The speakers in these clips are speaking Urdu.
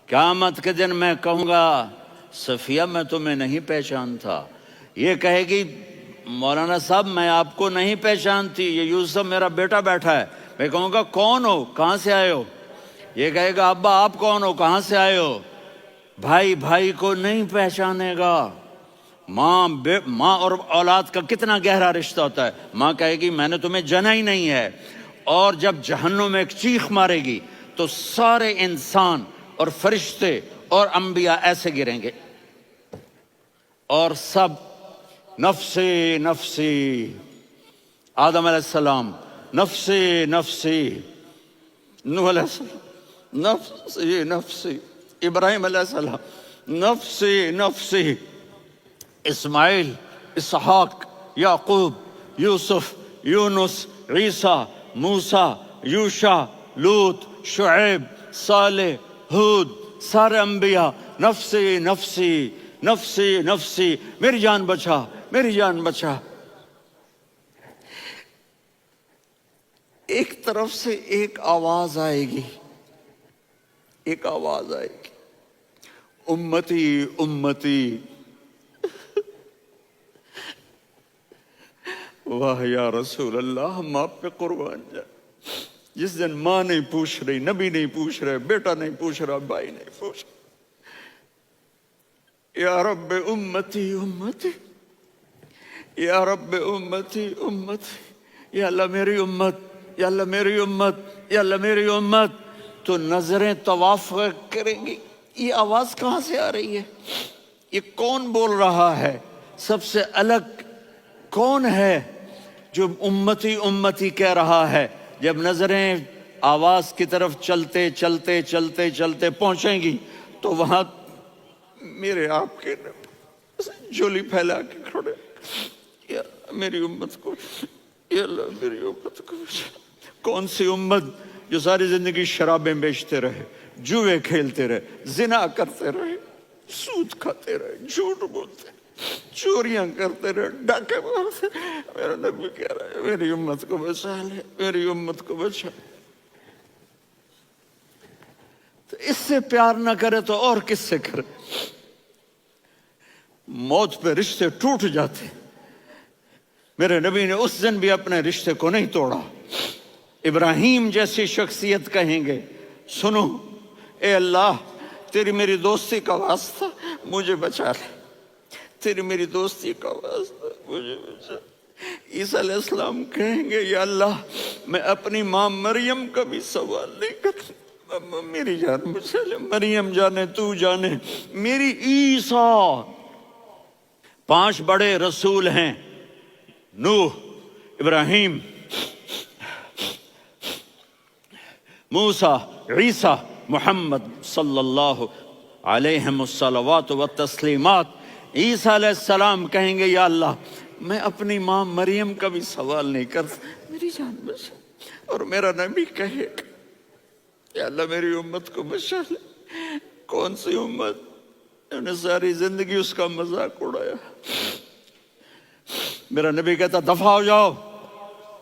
قیامت کے دن میں کہوں گا صفیہ میں تمہیں نہیں پہچانتا، یہ کہے گی مولانا صاحب میں آپ کو نہیں پہچانتی، یہ یوسف میرا بیٹا بیٹھا ہے۔ میں کہوں گا کون ہو، کہاں سے آئے ہو؟ یہ کہے گا ابا آپ کون ہو، کہاں سے آئے ہو؟ بھائی بھائی کو نہیں پہچانے گا۔ ماں اور اولاد کا کتنا گہرا رشتہ ہوتا ہے۔ ماں کہے گی میں نے تمہیں جنا ہی نہیں ہے، اور جب جہنم میں ایک چیخ مارے گی تو سارے انسان اور فرشتے اور انبیاء ایسے گریں گے، اور سب نفسی نفسی، آدم علیہ السلام نفسی نفسی، نوح علیہ السلام نفسی نفسی، ابراہیم علیہ السلام نفسی نفسی، اسماعیل، اسحاق، یعقوب، یوسف، یونس، عیسیٰ، موسیٰ، یوشع، لوط، شعیب، صالح، ہود، سارے انبیاء نفسی نفسی نفسی نفسی، میری جان بچا میری جان بچا۔ ایک طرف سے ایک آواز آئے گی، ایک آواز آئے گی، امتی امتی۔ واہ یا رسول اللہ، ہم آپ پہ قربان جائیں۔ جس دن ماں نہیں پوچھ رہی، نبی نہیں پوچھ رہے، بیٹا نہیں پوچھ رہا، بھائی نہیں پوچھ رہا، یا رب امتی امتی، یا رب امتی امتی، یا اللہ میری امت، یا اللہ میری امت، یا اللہ میری امت۔ تو نظریں طواف کریں گی، یہ آواز کہاں سے آ رہی ہے؟ یہ کون بول رہا ہے؟ سب سے الگ کون ہے جو امتی امتی کہہ رہا ہے؟ جب نظریں آواز کی طرف چلتے چلتے چلتے چلتے پہنچیں گی تو وہاں میرے آپ کے جھولی پھیلا کے کھڑے، یا میری امت کو، یا اللہ میری امت کو۔ کون سی امت جو ساری زندگی شرابیں بیچتے رہے، جوئے کھیلتے رہے، زنا کرتے رہے، سود کھاتے رہے، جھوٹ بولتے، چوریاں کرتے رہے، ڈاکے مارتے۔ میرا نبی کہہ رہا ہے میری امت کو بچا لے، میری امت کو بچا۔ تو اس سے پیار نہ کرے تو اور کس سے کرے؟ موت پہ رشتے ٹوٹ جاتے، میرے نبی نے اس دن بھی اپنے رشتے کو نہیں توڑا۔ ابراہیم جیسی شخصیت کہیں گے سنو اے اللہ تیری میری دوستی کا واسطہ مجھے بچا لے، تیری میری دوستی کا واسطہ مجھے بچا۔ عیسیٰ علیہ السلام کہیں گے یا اللہ میں اپنی ماں مریم کا بھی سوال نہیں کرتا، میری جان بچا لے، مریم جانے تو جانے میری عیسیٰ۔ 5 بڑے رسول ہیں، نوح، ابراہیم، موسیٰ، عیسیٰ، محمد صلی اللہ علیہ الصلوات والتسلیمات۔ عیسیٰ علیہ السلام کہیں گے یا اللہ میں اپنی ماں مریم کا بھی سوال نہیں کرتا، میری جان بچا۔ اور میرا نبی کہے یا اللہ میری امت کو بچا لے۔ کون سی امت؟ انہوں نے ساری زندگی اس کا مذاق اڑایا۔ میرا نبی کہتا دفع ہو جاؤ،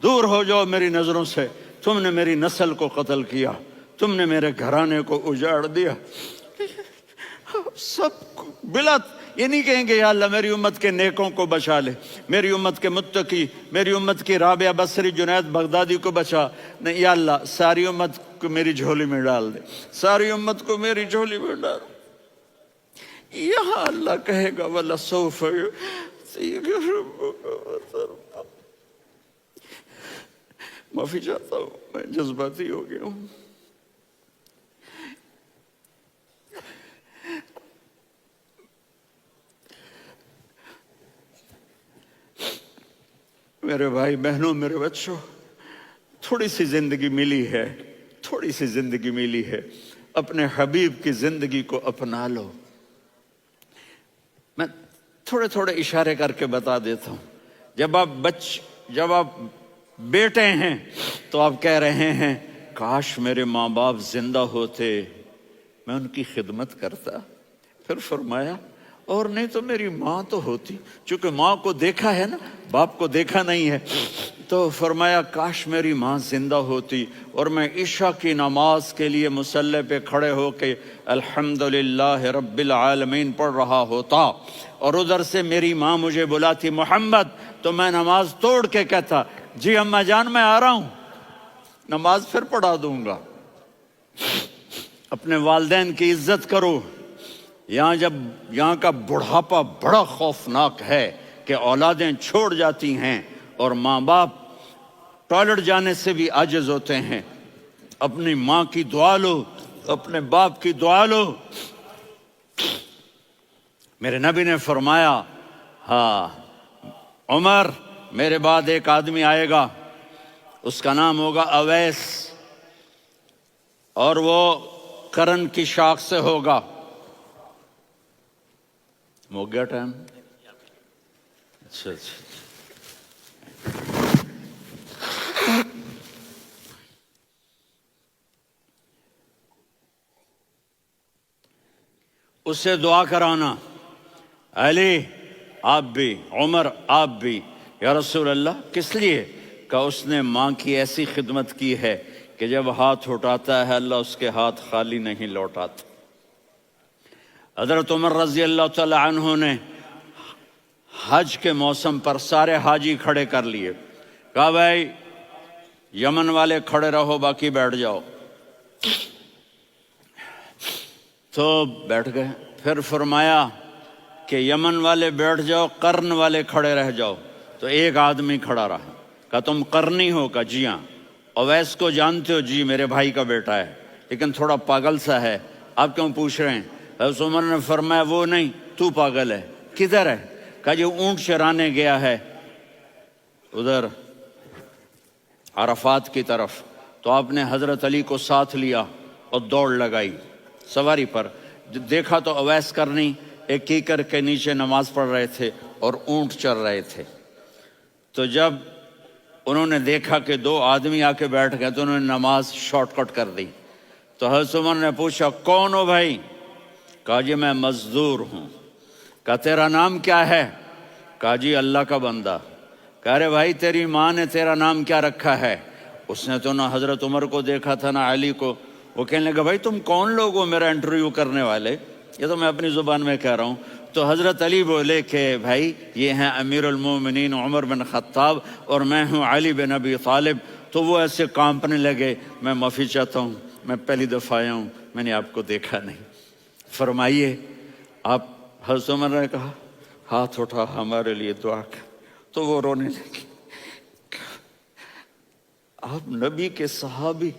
دور ہو جاؤ میری نظروں سے، تم نے میری نسل کو قتل کیا، تم نے میرے گھرانے کو اجاڑ دیا۔ سب بلا یہ نہیں کہیں گے یا اللہ میری امت کے نیکوں کو بچا لے، میری امت کے متقی، میری امت کی رابعہ بصری، جنید بغدادی کو بچا، نہیں یا اللہ ساری امت کو میری جھولی میں ڈال دے، ساری امت کو میری جھولی میں ڈال۔ یہاں اللہ کہے گا وَلَسَوْفَ يُعْطِيكَ رَبُّكَ فَتَرْضَىٰ۔ معافی چاہتا ہوں میں جذباتی ہو گیا ہوں۔ میرے بھائی بہنوں، میرے بچوں، تھوڑی سی زندگی ملی ہے، تھوڑی سی زندگی ملی ہے، اپنے حبیب کی زندگی کو اپنا لو۔ میں تھوڑے تھوڑے اشارے کر کے بتا دیتا ہوں۔ جب آپ بیٹے ہیں تو آپ کہہ رہے ہیں کاش میرے ماں باپ زندہ ہوتے، میں ان کی خدمت کرتا۔ پھر فرمایا اور نہیں تو میری ماں تو ہوتی، چونکہ ماں کو دیکھا ہے نا، باپ کو دیکھا نہیں ہے، تو فرمایا کاش میری ماں زندہ ہوتی اور میں عشاء کی نماز کے لیے مصلی پہ کھڑے ہو کے الحمدللہ رب العالمین پڑھ رہا ہوتا، اور ادھر سے میری ماں مجھے بلاتی محمد، تو میں نماز توڑ کے کہتا جی اماں جان میں آ رہا ہوں، نماز پھر پڑھا دوں گا۔ اپنے والدین کی عزت کرو۔ یہاں کا بڑھاپا بڑا خوفناک ہے کہ اولادیں چھوڑ جاتی ہیں اور ماں باپ ٹوائلٹ جانے سے بھی عاجز ہوتے ہیں۔ اپنی ماں کی دعا لو، اپنے باپ کی دعا لو۔ میرے نبی نے فرمایا ہاں عمر میرے بعد ایک آدمی آئے گا، اس کا نام ہوگا اویس، اور وہ کرن کی شاخ سے ہوگا۔ ہو گیا ٹائم؟ اچھا اس سے دعا کرانا، علی آپ بھی، عمر آپ بھی، یا رسول اللہ کس لیے؟ کہ اس نے ماں کی ایسی خدمت کی ہے کہ جب ہاتھ اٹھاتا ہے اللہ اس کے ہاتھ خالی نہیں لوٹاتا۔ حضرت عمر رضی اللہ تعالی عنہ نے حج کے موسم پر سارے حاجی کھڑے کر لیے، کہا بھائی یمن والے کھڑے رہو باقی بیٹھ جاؤ، تو بیٹھ گئے۔ پھر فرمایا کہ یمن والے بیٹھ جاؤ، قرن والے کھڑے رہ جاؤ، تو ایک آدمی کھڑا رہا، کہا تم قرنی ہو؟ کہا جی ہاں۔ اویس کو جانتے ہو؟ جی میرے بھائی کا بیٹا ہے لیکن تھوڑا پاگل سا ہے، آپ کیوں پوچھ رہے ہیں؟ حضرت عمر نے فرمایا وہ نہیں تو پاگل ہے، کدھر ہے؟ کہا جی اونٹ چرانے گیا ہے ادھر عرفات کی طرف، تو آپ نے حضرت علی کو ساتھ لیا اور دوڑ لگائی سواری پر، دیکھا تو اویس کرنی ایک کیکر کے نیچے نماز پڑھ رہے تھے اور اونٹ چر رہے تھے۔ تو جب انہوں نے دیکھا کہ دو آدمی آ کے بیٹھ گئے تو انہوں نے نماز شارٹ کٹ کر دی۔ تو حضرت عمر نے پوچھا کون ہو بھائی؟ کہا جی میں مزدور ہوں۔ کہا تیرا نام کیا ہے؟ کہا جی اللہ کا بندہ۔ کہا رے بھائی تیری ماں نے تیرا نام کیا رکھا ہے؟ اس نے تو نہ حضرت عمر کو دیکھا تھا نہ علی کو۔ وہ کہنے لگا بھائی تم کون لوگ ہو میرا انٹرویو کرنے والے؟ یہ تو میں اپنی زبان میں کہہ رہا ہوں۔ تو حضرت علی بولے کہ بھائی یہ ہیں امیر المومنین عمر بن خطاب اور میں ہوں علی بن ابی طالب۔ تو وہ ایسے کانپنے لگے، میں معافی چاہتا ہوں، میں پہلی دفعہ آیا ہوں، میں نے آپ کو دیکھا نہیں، فرمائیے آپ۔ حضرت عمر نے کہا ہاتھ اٹھا ہمارے لیے دعا کر، تو وہ رونے لگی۔ آپ نبی کے صحابی،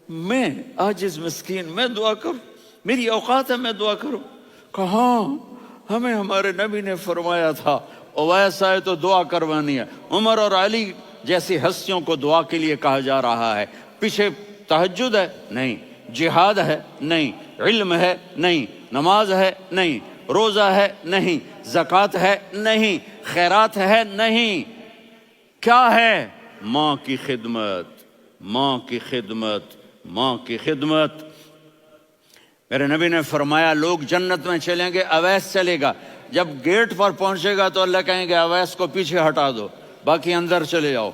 میں عاجز مسکین میں دعا کروں؟ میری اوقات ہے میں دعا کروں؟ کہاں ہمیں ہمارے نبی نے فرمایا تھا اویس آئے تو دعا کروانی ہے۔ عمر اور علی جیسی ہستیوں کو دعا کے لیے کہا جا رہا ہے۔ پیچھے تہجد ہے؟ نہیں۔ جہاد ہے؟ نہیں۔ علم ہے؟ نہیں۔ نماز ہے؟ نہیں۔ روزہ ہے؟ نہیں۔ زکوٰۃ ہے؟ نہیں۔ خیرات ہے؟ نہیں۔ کیا ہے؟ ماں کی خدمت، ماں کی خدمت، ماں کی خدمت۔ میرے نبی نے فرمایا لوگ جنت میں چلیں گے، اویس چلے گا، جب گیٹ پر پہنچے گا تو اللہ کہیں گے اویس کو پیچھے ہٹا دو، باقی اندر چلے جاؤ۔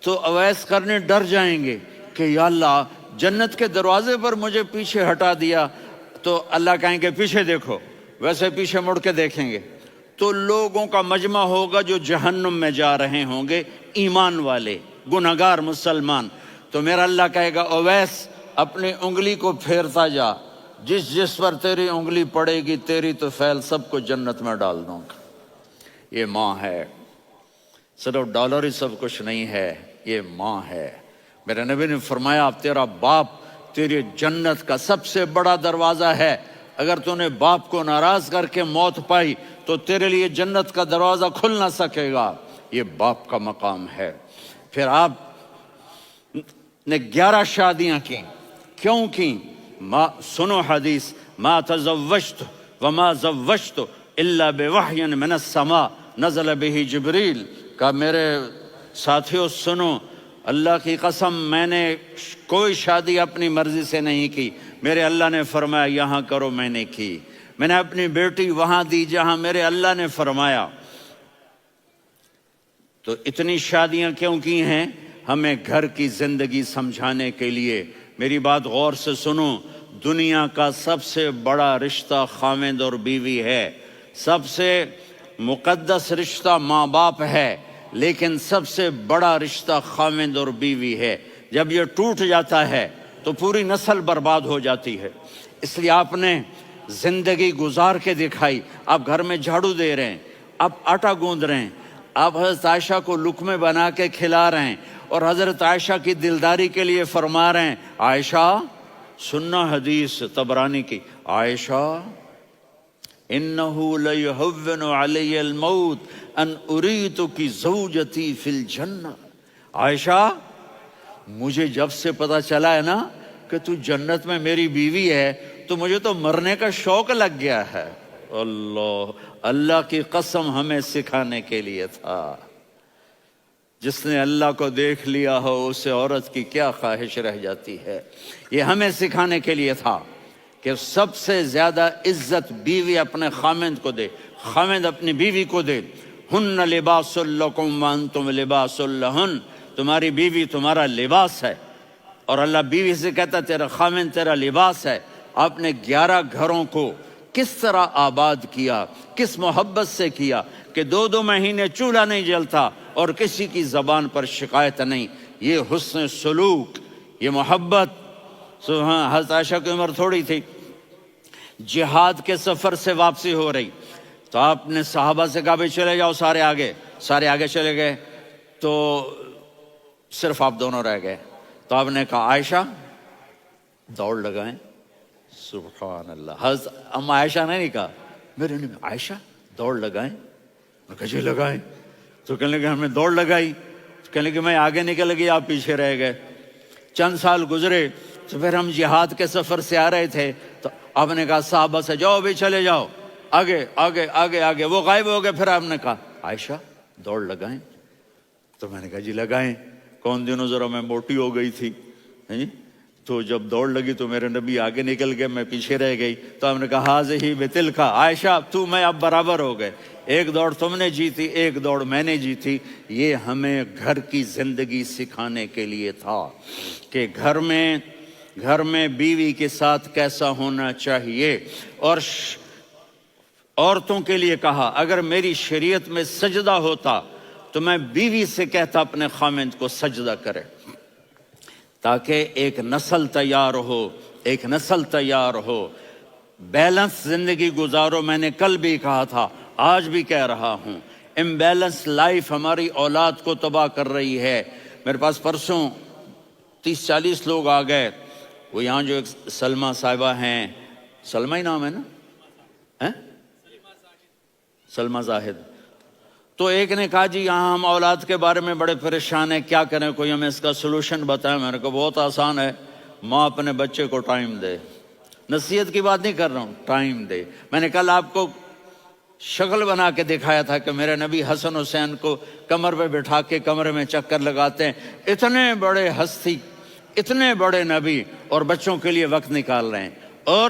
تو اویس کرنے ڈر جائیں گے کہ یا اللہ جنت کے دروازے پر مجھے پیچھے ہٹا دیا، تو اللہ کہیں گے پیچھے دیکھو، ویسے پیچھے مڑ کے دیکھیں گے تو لوگوں کا مجمع ہوگا جو جہنم میں جا رہے ہوں گے، ایمان والے، گنہگار مسلمان۔ تو میرا اللہ کہے گا اویس اپنی انگلی کو پھیرتا جا، جس جس پر تیری انگلی پڑے گی تیری تو فیل سب کو جنت میں ڈال دوں گا۔ یہ ماں ہے، صرف ڈالر ہی سب کچھ نہیں ہے، یہ ماں ہے۔ میرے نبی نے فرمایا تیرا باپ تیری جنت کا سب سے بڑا دروازہ ہے، اگر تو نے باپ کو ناراض کر کے موت پائی تو تیرے لیے جنت کا دروازہ کھل نہ سکے گا۔ یہ باپ کا مقام ہے۔ پھر آپ نے 11 شادیاں کی، کیوں کی؟ سنو حدیث، ما تزوجت وما زوجت الا بوحی من السماء نزل به جبریل۔ کہا میرے ساتھیوں سنو، اللہ کی قسم میں نے کوئی شادی اپنی مرضی سے نہیں کی، میرے اللہ نے فرمایا یہاں کرو، میں نے کی۔ میں نے اپنی بیٹی وہاں دی جہاں میرے اللہ نے فرمایا۔ تو اتنی شادیاں کیوں کی ہیں؟ ہمیں گھر کی زندگی سمجھانے کے لیے۔ میری بات غور سے سنو، دنیا کا سب سے بڑا رشتہ خاوند اور بیوی ہے، سب سے مقدس رشتہ ماں باپ ہے، لیکن سب سے بڑا رشتہ خاوند اور بیوی ہے۔ جب یہ ٹوٹ جاتا ہے تو پوری نسل برباد ہو جاتی ہے۔ اس لیے آپ نے زندگی گزار کے دکھائی۔ آپ گھر میں جھاڑو دے رہے ہیں، آپ آٹا گوندھ رہے ہیں، آپ حضرت عائشہ کو لقمے بنا کے کھلا رہے ہیں، اور حضرت عائشہ کی دلداری کے لیے فرما رہے ہیں، عائشہ سننا حدیث طبرانی کی، عائشہ انہو لیہون علی الموت ان اریتک زوجتی فی الجنہ۔ عائشہ مجھے جب سے پتا چلا ہے نا کہ تو جنت میں میری بیوی ہے تو مجھے تو مرنے کا شوق لگ گیا ہے۔ اللہ کی قسم ہمیں سکھانے کے لیے تھا۔ جس نے اللہ کو دیکھ لیا ہو اسے عورت کی کیا خواہش رہ جاتی ہے۔ یہ ہمیں سکھانے کے لیے تھا کہ سب سے زیادہ عزت بیوی اپنے خاوند کو دے، خاوند اپنی بیوی کو دے۔ ہن لباس لکم وانتم لباس لہن، تمہاری بیوی تمہارا لباس ہے، اور اللہ بیوی سے کہتا تیرا خاوند تیرا لباس ہے۔ آپ نے 11 گھروں کو کس طرح آباد کیا، کس محبت سے کیا کہ 2 مہینے چولہا نہیں جلتا اور کسی کی زبان پر شکایت نہیں۔ یہ حسن سلوک، یہ محبت۔ حضرت عائشہ کی عمر تھوڑی تھی، جہاد کے سفر سے واپسی ہو رہی، تو آپ نے صحابہ سے کہا بھی چلے جاؤ سارے آگے چلے گئے، تو صرف آپ دونوں رہ گئے۔ تو آپ نے کہا عائشہ دوڑ لگائیں۔ سبحان اللہ، حضرت اما عائشہ نے نہیں کہا، میرے نے عائشہ دوڑ لگائیں، میں کہا جی لگائیں۔ تو کہنے لگے ہمیں دوڑ لگائی، کہنے لگے میں آگے نکل گئی آپ پیچھے رہ گئے۔ چند سال گزرے تو پھر ہم جہاد کے سفر سے آ رہے تھے، تو آپ نے کہا صحابہ سے جاؤ بھی چلے جاؤ آگے آگے آگے آگے، وہ غائب ہو گئے۔ پھر آپ نے کہا عائشہ دوڑ لگائیں، تو میں نے کہا جی لگائیں۔ کون دنوں ذرا میں موٹی ہو گئی تھی، تو جب دوڑ لگی تو میرے نبی آگے نکل گئے، میں پیچھے رہ گئی۔ تو ہم نے کہا ہاذہ بتلک، عائشہ تو میں اب برابر ہو گئے، ایک دوڑ تم نے جیتی ایک دوڑ میں نے جیتی۔ یہ ہمیں گھر کی زندگی سکھانے کے لیے تھا کہ گھر میں بیوی کے ساتھ کیسا ہونا چاہیے۔ اور عورتوں کے لیے کہا اگر میری شریعت میں سجدہ ہوتا تو میں بیوی سے کہتا اپنے خاوند کو سجدہ کرے، تاکہ ایک نسل تیار ہو، بیلنس زندگی گزارو۔ میں نے کل بھی کہا تھا، آج بھی کہہ رہا ہوں، امبیلنس لائف ہماری اولاد کو تباہ کر رہی ہے۔ میرے پاس پرسوں 30-40 لوگ آ گئے، وہ یہاں جو ایک سلمہ صاحبہ ہیں، سلمہ ہی نام ہے نا، سلمہ زاہد، تو ایک نے کہا جی یہاں ہم اولاد کے بارے میں بڑے پریشان ہیں، کیا کریں، کوئی ہمیں اس کا سلوشن بتائیں۔ میں نے کہا بہت آسان ہے، ماں اپنے بچے کو ٹائم دے۔ نصیحت کی بات نہیں کر رہا ہوں، ٹائم دے۔ میں نے کل آپ کو شکل بنا کے دکھایا تھا کہ میرے نبی حسن حسین کو کمر پہ بٹھا کے کمرے میں چکر لگاتے ہیں۔ اتنے بڑے ہستی، اتنے بڑے نبی، اور بچوں کے لیے وقت نکال رہے ہیں اور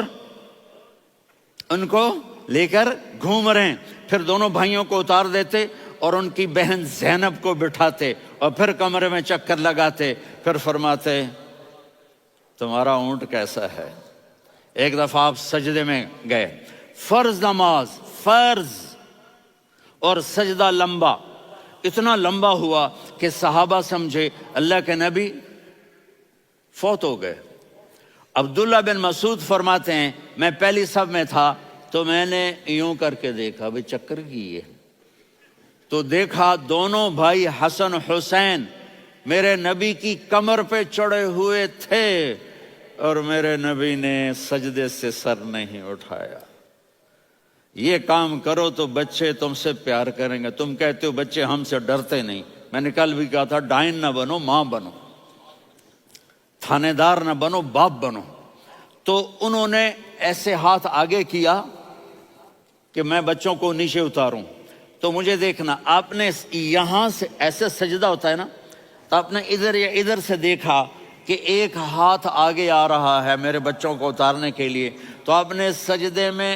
ان کو لے کر گھوم رہے ہیں۔ پھر دونوں بھائیوں کو اتار دیتے اور ان کی بہن زینب کو بٹھاتے اور پھر کمرے میں چکر لگاتے، پھر فرماتے تمہارا اونٹ کیسا ہے۔ ایک دفعہ آپ سجدے میں گئے، فرض نماز، فرض، اور سجدہ لمبا، اتنا لمبا ہوا کہ صحابہ سمجھے اللہ کے نبی فوت ہو گئے۔ عبداللہ بن مسعود فرماتے ہیں میں پہلی صف میں تھا تو میں نے یوں کر کے دیکھا، بھئی چکر کی ہے، تو دیکھا دونوں بھائی حسن حسین میرے نبی کی کمر پہ چڑھے ہوئے تھے اور میرے نبی نے سجدے سے سر نہیں اٹھایا۔ یہ کام کرو تو بچے تم سے پیار کریں گے۔ تم کہتے ہو بچے ہم سے ڈرتے نہیں، میں نے کل بھی کہا تھا ڈائن نہ بنو، ماں بنو، تھانے دار نہ بنو، باپ بنو۔ تو انہوں نے ایسے ہاتھ آگے کیا کہ میں بچوں کو نیچے اتاروں، تو مجھے دیکھنا، آپ نے یہاں سے ایسے سجدہ ہوتا ہے نا، تو آپ نے ادھر یا ادھر سے دیکھا کہ ایک ہاتھ آگے آ رہا ہے میرے بچوں کو اتارنے کے لیے، تو آپ نے سجدے میں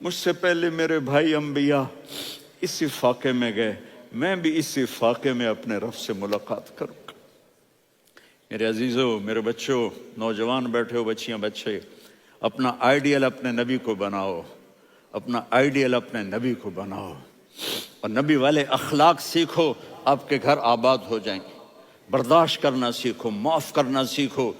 مجھ سے پہلے میرے بھائی انبیاء اسی فاقے میں گئے، میں بھی اسی فاقے میں اپنے رب سے ملاقات کروں گا۔ میرے عزیزوں، میرے بچوں، نوجوان بیٹھے ہو، بچیاں بچے، اپنا آئیڈیل اپنے نبی کو بناؤ، اپنا آئیڈیل اپنے نبی کو بناؤ، اور نبی والے اخلاق سیکھو، آپ کے گھر آباد ہو جائیں گے۔ برداشت کرنا سیکھو، معاف کرنا سیکھو،